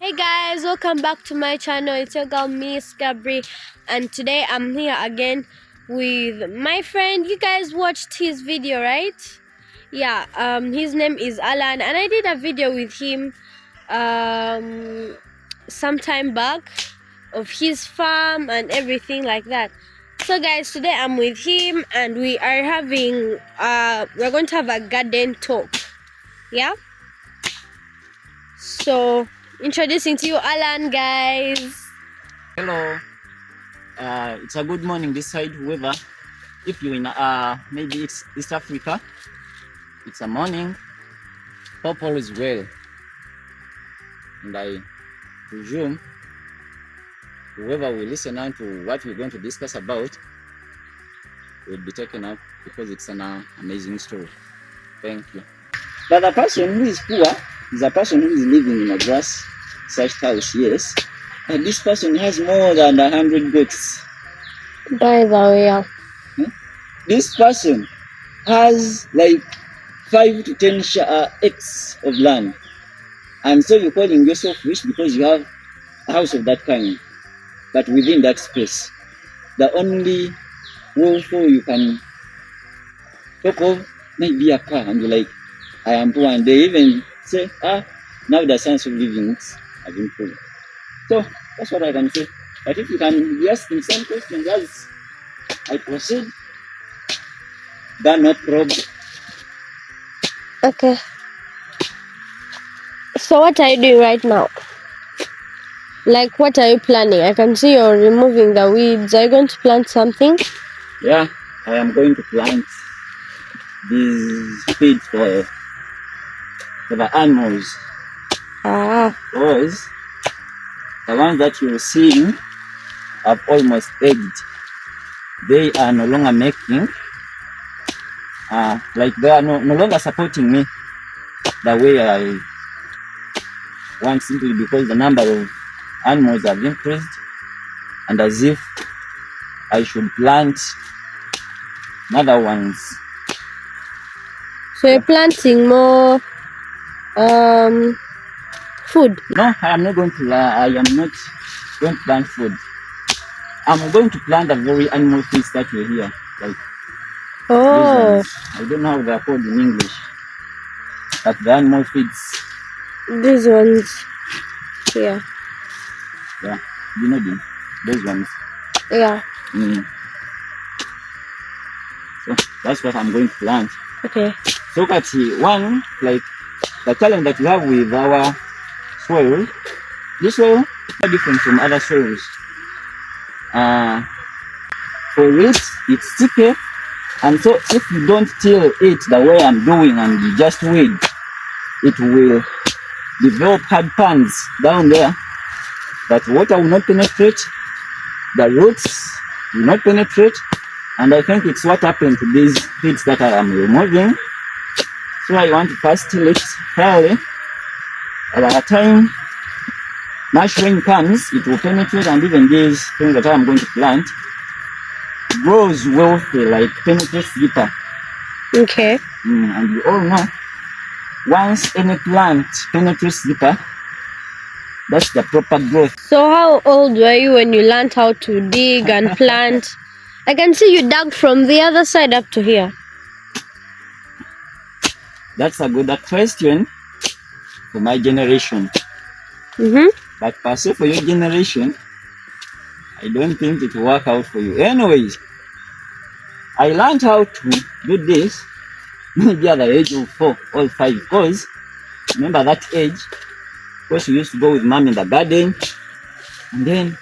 Hey guys, welcome back to my channel. It's your girl Miss Gabri, and today I'm here again with my friend. You guys watched his video, right? Yeah, his name is Alan, and I did a video with him some time back of his farm and everything like that. So guys, today I'm with him and we are having we're going to have a garden talk. Yeah? So introducing to you Alan, guys. Hello. It's a good morning this side, whoever. If you're in maybe it's East Africa, it's a morning. Hope all is well. And I presume whoever will listen on to what we're going to discuss about will be taken up because it's an amazing story. Thank you. But the person who is poor is a person who is living in a grass such house, yes. And this person has more than 100 goats. By the way, This person has like 5 to 10 acres of land. And so you're calling yourself rich because you have a house of that kind. But within that space, the only woeful you can talk of might be a car. And you're like, I am poor. And they even say, now the science of living have improved. So that's what I can say. But if you can be asking some questions as I proceed, then no problem. okay. So what are you doing right now? Like, what are you planning? I can see you're removing the weeds. Are you going to plant something? Yeah, I am going to plant these feed for the animals. Because the ones that you're seeing have almost aged. They are no longer making, like they are no longer supporting me the way I want, simply because the number of animals have increased, and as if I should plant another ones. So you're planting more food? No, I am not going to. I am not going to plant food. I'm going to plant the very animal feeds that you hear, like these ones. I don't know how they are called in English, but the animal feeds. These ones. Yeah. Yeah, you know them. Those ones. Yeah. So that's what I'm going to plant. Okay. So Kati, one, like the challenge that we have with our soil, this soil is different from other soils. For it, it's sticky, and so if you don't till it the way I'm doing and you just weed, it will develop hard pans down there that water will not penetrate, the roots will not penetrate, and I think it's what happened to these feeds that I am removing. So I want to first till it fairly. By the time much rain comes, it will penetrate, and even these things that I'm going to plant grows wealthy, like penetrates deeper. Okay. And you all know, once any plant penetrates deeper, that's the proper growth. So how old were you when you learned how to dig and plant? I can see you dug from the other side up to here. That's a good question for my generation. But per se for your generation, I don't think it will work out for you. Anyways, I learned how to do this maybe at the age of 4 or 5, because remember that age, because we used to go with mom in the garden, and then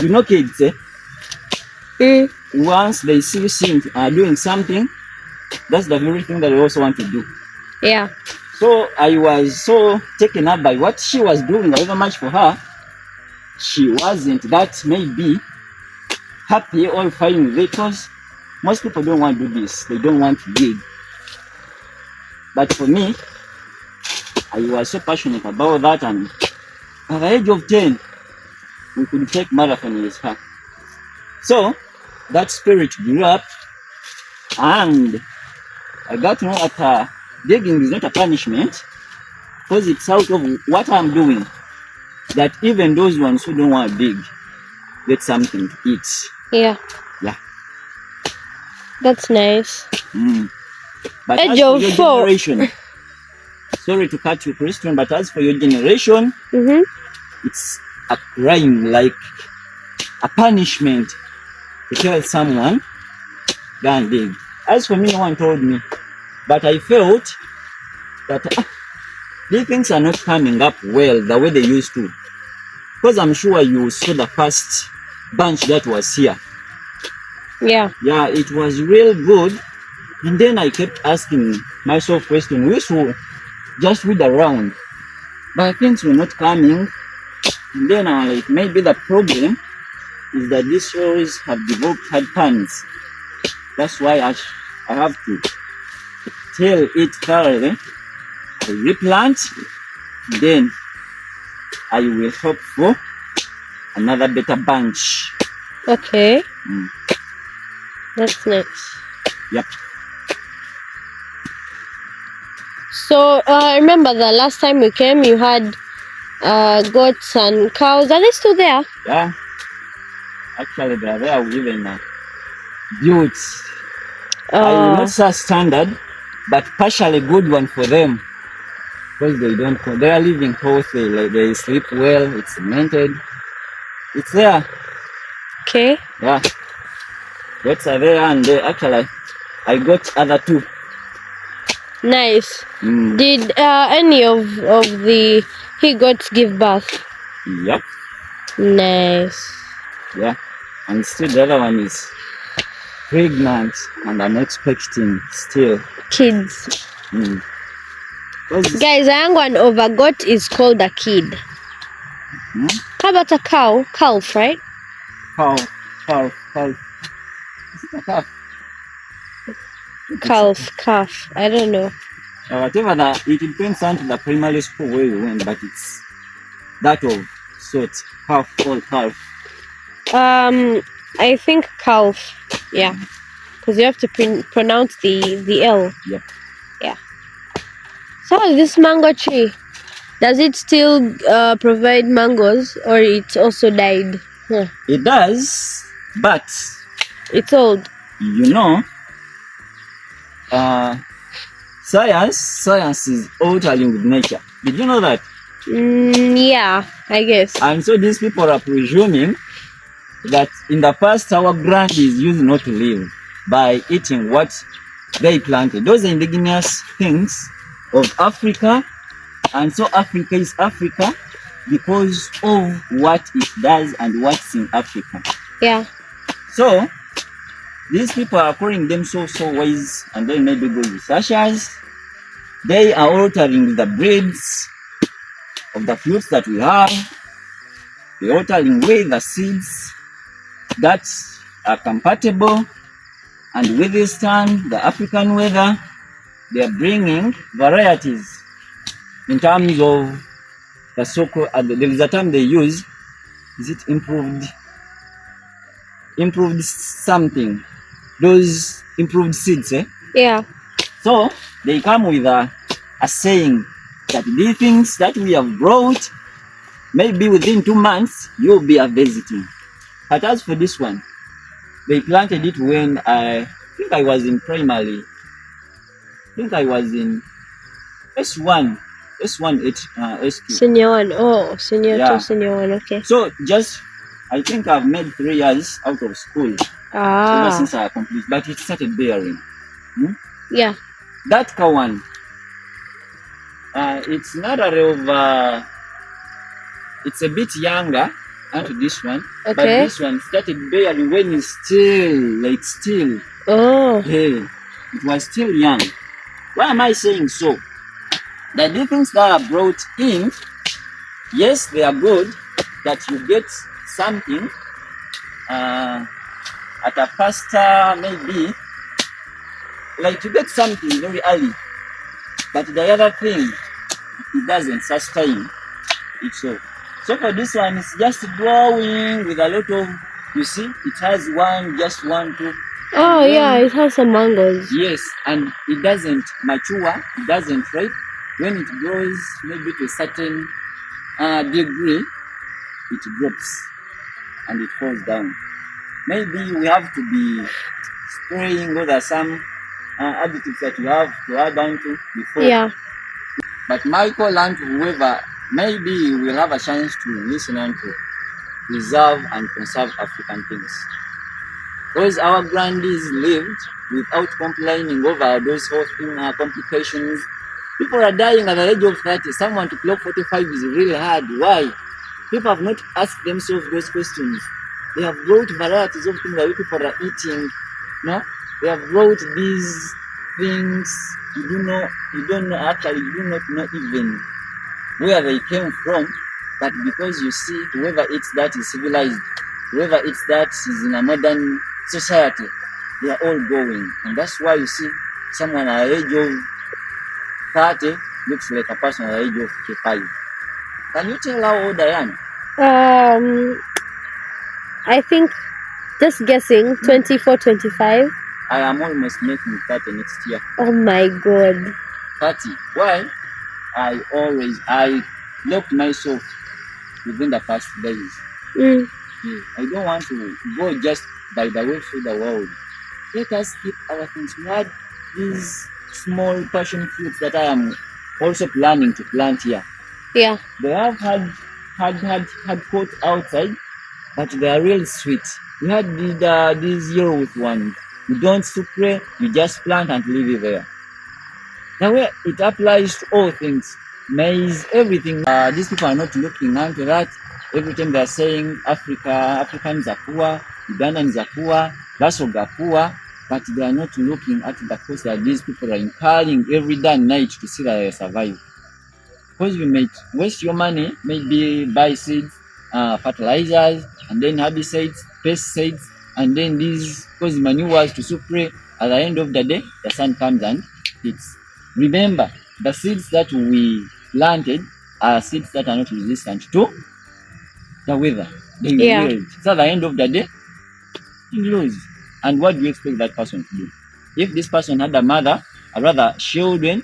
you know kids, once they see you doing something, that's the very thing that they also want to do. Yeah. So I was so taken up by what she was doing, however much for her, she wasn't that maybe happy or fine with it, because most people don't want to do this. They don't want to dig. But for me, I was so passionate about that, and at the age of 10, we could take marathon with her. So that spirit grew up, and I got to know that digging is not a punishment, because it's out of what I'm doing. that even those ones who don't want to dig get something to eat. Yeah. Yeah. That's nice. But Age as for of your 4. generation, sorry to cut you, Christian, but as for your generation, it's a crime, like a punishment to tell someone, go and dig. As for me, no one told me, but I felt that these things are not coming up well the way they used to. Because I'm sure you saw the first bunch that was here. Yeah. Yeah, it was real good. And then I kept asking myself questions. We should just read around, but things were not coming. And then I was like, maybe the problem is that these soils have developed hard pans. That's why I have to till it thoroughly, I replant, then I will hope for another better bunch. Okay. That's nice. Yep. So remember the last time we came, you had goats and cows. Are they still there? Yeah. Actually, they are there even built. I will not say standard, but partially good one for them. Because they are living healthy, like they sleep well, it's cemented. It's there. Okay. Yeah. Goats are there, and actually I got other 2. Nice. Did any of the he-goats give birth? Yep. Nice. Yeah. And still the other one is pregnant, and I'm expecting still Kids. Guys, a young one of a goat is called a kid. How about a cow? Calf, right? Calf. Is it a calf? Calf. I don't know. Whatever that, it depends on the primary school where you went, but it's that of sort. Calf or calf. I think calf. Yeah. Because you have to pronounce the L. Yep. Yeah. So this mango tree, does it still provide mangoes, or it also died? It does, but it's old. You know, science is altering with nature. Did you know that? Yeah, I guess. And so these people are presuming that in the past our grandies used not to live by eating what they planted. Those are indigenous things of Africa, and so Africa is Africa because of what it does and what's in Africa. Yeah. So these people are calling them so wise, and then maybe good researchers. They are altering the breeds of the fruits that we have. They're altering with the seeds that are compatible and with this time the African weather. They are bringing varieties in terms of the so-called, there is a term they use, is it improved something, those improved seeds, eh? Yeah. So they come with a saying that these things that we have brought, maybe within 2 months you'll be visiting. But as for this one, they planted it when I think I was in primary. I think I was in S1, S2. Senior 1. Oh, Senior 2, Senior 1. Okay. So just, I think I've made 3 years out of school. Ever since I completed, but it started bearing. Yeah. That kawan, it's not a real, it's a bit younger than this one. Okay. But this one started bearing when it's still. Oh. Hey, it was still young. Why am I saying so? The difference that are brought in, yes, they are good, that you get something at a faster, maybe, like you get something very early. But the other thing, it doesn't sustain it. So for this one, it's just growing with a lot of, you see, it has just one, two. Oh yeah, it has some mangoes. Yes, and it doesn't mature, it doesn't ripe. When it grows maybe to a certain degree, it drops and it falls down. Maybe we have to be spraying, or there are some additives that you have to add on to before. Yeah. But Michael and whoever, maybe we'll have a chance to listen and to preserve and conserve African things. Because our grandees lived without complaining over those health complications. People are dying at the age of 30. Someone to clock 45 is really hard. Why? People have not asked themselves those questions. They have brought varieties of things that people are eating. No? They have brought these things. You do not know even where they came from. But because you see, whoever eats that is civilized. Whoever eats that is in a modern society. They are all going. And that's why you see someone at the age of 30 looks like a person at the age of 55. Can you tell how old I am? I think, just guessing, 24, 25. I am almost making 30 next year. Oh my god. 30. Why? I locked myself within the past days. I don't want to go just by the way through the world. Let us keep our things. We had these small passion fruits that I am also planning to plant here. Yeah. They have had caught outside, but they are really sweet. We had these yellow with ones. You don't spray, you just plant and leave it there. The way it applies to all things, maize, everything. These people are not looking into that. Every time they are saying Africans are poor, Ugandans are poor, Lasog are poor, but they are not looking at the cost that these people are incurring every day and night to see that they survive. Because you may waste your money, maybe buy seeds, fertilizers, and then herbicides, pesticides, and then these cause manures to spray. At the end of the day, the sun comes and hits. Remember, the seeds that we planted are seeds that are not resistant to the weather. They yield. So at the end of the day, you lose. And what do you expect that person to do? If this person had a mother, or rather children,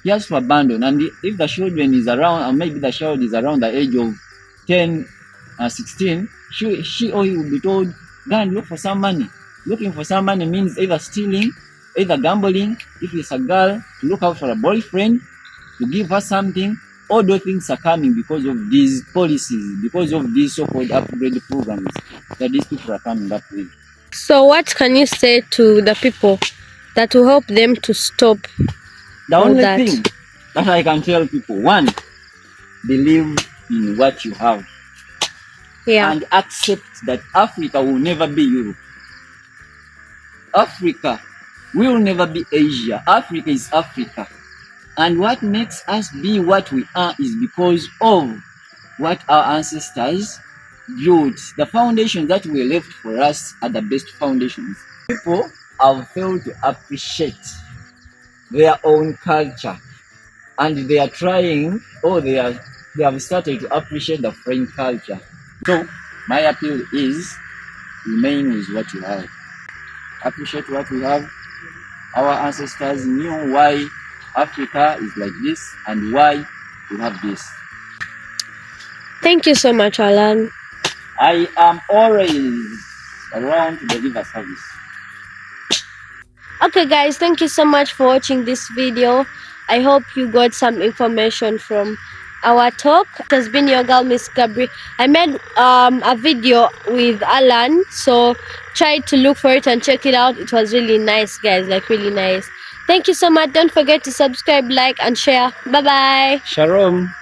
he has to abandon. And if the children is around, or maybe the child is around the age of 10, 16, she or he will be told, go and look for some money. Looking for some money means either stealing, either gambling. If it's a girl, to look out for a boyfriend, to give her something. All those things are coming because of these policies, because of these so-called upgrade programs that these people are coming up with. So what can you say to the people that will help them to stop the only thing that I can tell people, one, believe in what you have. Yeah. And accept that Africa will never be Europe. Africa will never be Asia. Africa is Africa. And what makes us be what we are is because of what our ancestors built. The foundations that were left for us are the best foundations. People have failed to appreciate their own culture, and they are trying, or they have started to appreciate the foreign culture. So my appeal is, remain with what you have. Appreciate what we have. Our ancestors knew why Africa is like this and why we have this. Thank you so much, Alan. I am always around to deliver service. Okay guys, thank you so much for watching this video. I hope you got some information from our talk. It has been your girl, Miss Gabri. I made a video with Alan, so try to look for it and check it out. It was really nice, guys, like really nice. Thank you so much. Don't forget to subscribe, like, and share. Bye bye. Shalom.